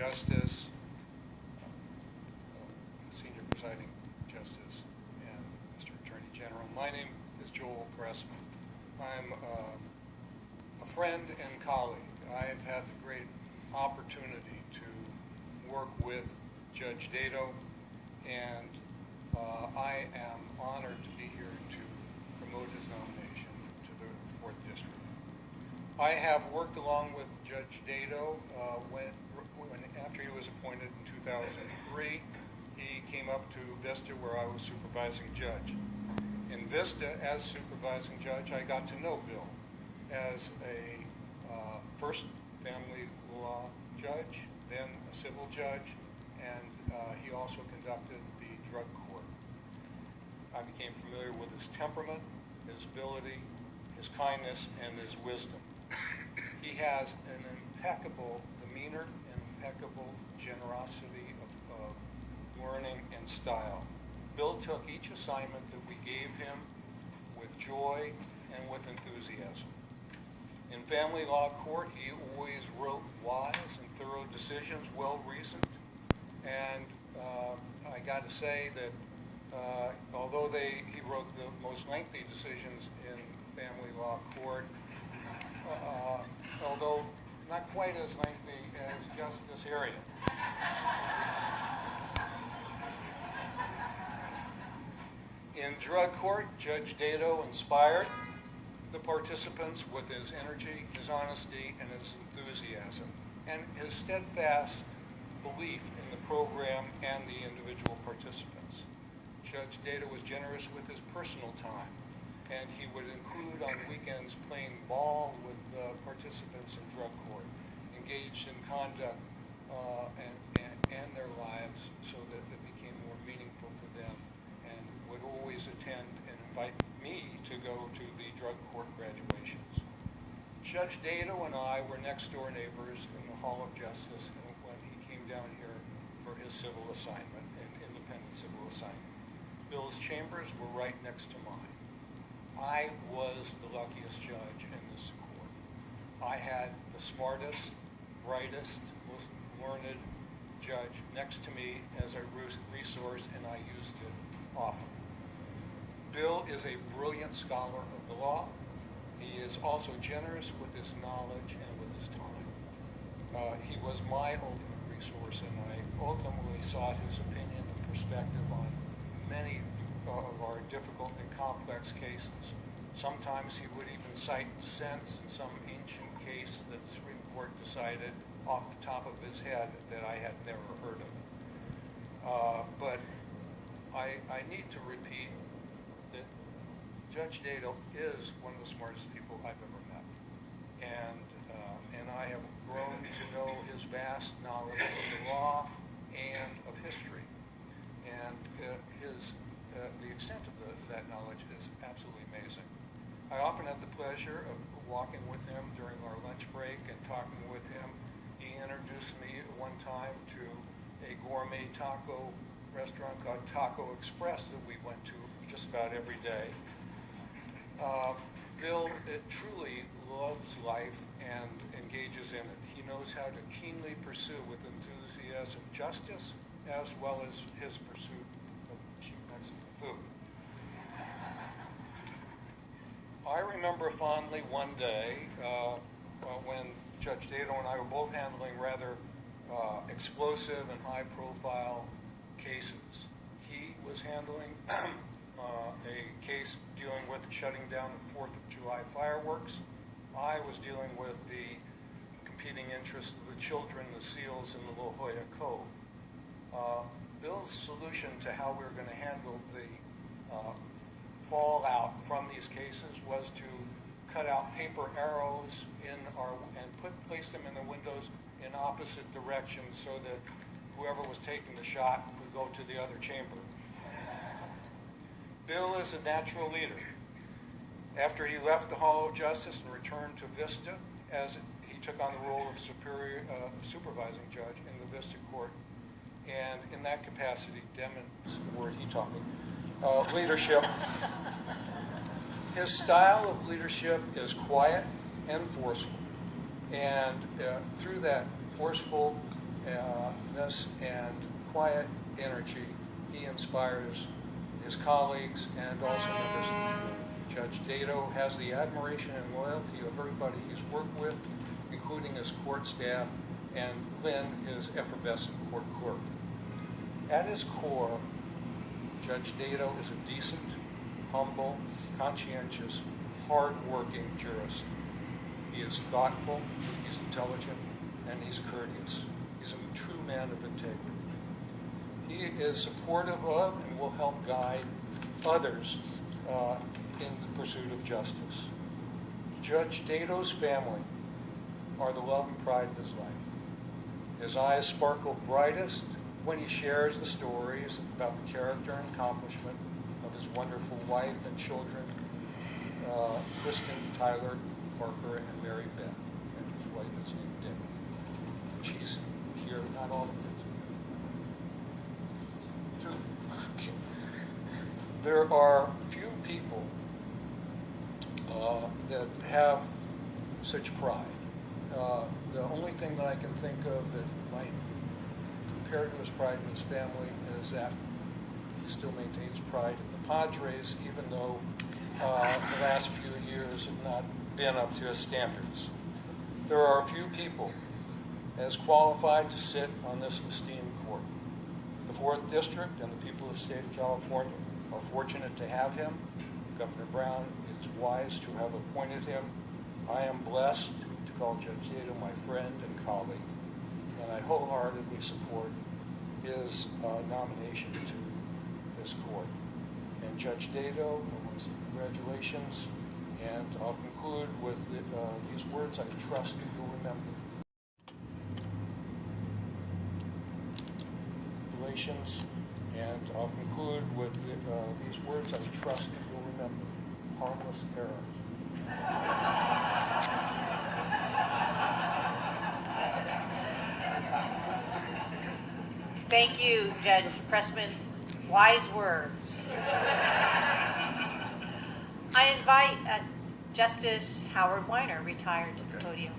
Justice, Senior Presiding Justice, and Mr. Attorney General. My name is Judge Pressman. I'm a friend and colleague. I've had the great opportunity to work with Judge Dato, and I am honored to be here to promote his nomination to the 4th District. I have worked along with Judge Dato after he was appointed in 2003. He came up to Vista where I was supervising judge. In Vista, as supervising judge, I got to know Bill as a first family law judge, then a civil judge, and he also conducted the drug court. I became familiar with his temperament, his ability, his kindness, and his wisdom. He has an impeccable demeanor and impeccable generosity of learning and style. Bill took each assignment that we gave him with joy and with enthusiasm. In family law court, he always wrote wise and thorough decisions, well-reasoned. And I got to say that although he wrote the most lengthy decisions in family law court, although not quite as lengthy as just this area. In drug court, Judge Dato inspired the participants with his energy, his honesty, and his enthusiasm, and his steadfast belief in the program and the individual participants. Judge Dato was generous with his personal time, and he would include on weekends playing ball with participants in drug court, engaged in conduct and their lives so that it became more meaningful to them, and would always attend and invite me to go to the drug court graduations. Judge Dato and I were next door neighbors in the Hall of Justice when he came down here for his civil assignment, an independent civil assignment. Bill's chambers were right next to mine. I was the luckiest judge in this court. I had the smartest, brightest, most learned judge next to me as a resource, and I used it often. Bill is a brilliant scholar of the law. He is also generous with his knowledge and with his time. He was my ultimate resource, and I ultimately sought his opinion and perspective on many of our difficult and complex cases. Sometimes he would even cite dissents in some ancient case that the Supreme Court decided off the top of his head that I had never heard of. But I need to repeat that Judge Dato is one of the smartest people I've ever met. And I have grown to know his vast knowledge of the law and of history. And the extent of that knowledge is absolutely amazing. I often had the pleasure of walking with him during our lunch break and talking with him. He introduced me at one time to a gourmet taco restaurant called Taco Express that we went to just about every day. Bill truly loves life and engages in it. He knows how to keenly pursue with enthusiasm justice as well as his pursuit of cheap Mexican food. I remember fondly one day when Judge Dato and I were both handling rather explosive and high-profile cases. He was handling a case dealing with shutting down the 4th of July fireworks. I was dealing with the competing interests of the children, the seals, and the La Jolla Cove. Bill's solution to how we were going to handle the fallout from these cases was to cut out paper arrows and place them in the windows in opposite directions so that whoever was taking the shot would go to the other chamber. Bill is a natural leader. After he left the Hall of Justice and returned to Vista, as he took on the role of supervising judge in the Vista Court, and in that capacity demonstrates the word he taught me, leadership. His style of leadership is quiet and forceful, and through that forceful and quiet energy he inspires his colleagues and also members of the community. Judge Dato has the admiration and loyalty of everybody he's worked with, including his court staff, and Lynn, his effervescent court clerk. At his core, Judge Dato is a decent, humble, conscientious, hard-working jurist. He is thoughtful, he's intelligent, and he's courteous. He's a true man of integrity. He is supportive of and will help guide others in the pursuit of justice. Judge Dato's family are the love and pride of his life. His eyes sparkle brightest when he shares the stories about the character and accomplishment of his wonderful wife and children, Kristen, Tyler, Parker, and Mary Beth. And his wife is named Debbie. And she's here, not all the kids. Two. There are few people that have such pride. The only thing that I can think of that might compare to his pride in his family is that he still maintains pride in the Padres, even though the last few years have not been up to his standards. There are a few people as qualified to sit on this esteemed court. The 4th District and the people of the state of California are fortunate to have him. Governor Brown is wise to have appointed him. I am blessed to call Judge Dato my friend and colleague, and I wholeheartedly support his nomination to this court. And Judge Dato, I want to say congratulations, and I'll conclude with these words I trust that you'll remember. Congratulations, and I'll conclude with these words I trust that you'll remember. Harmless error. Thank you, Judge Pressman. Wise words. I invite Justice Howard Weiner, retired, to the podium.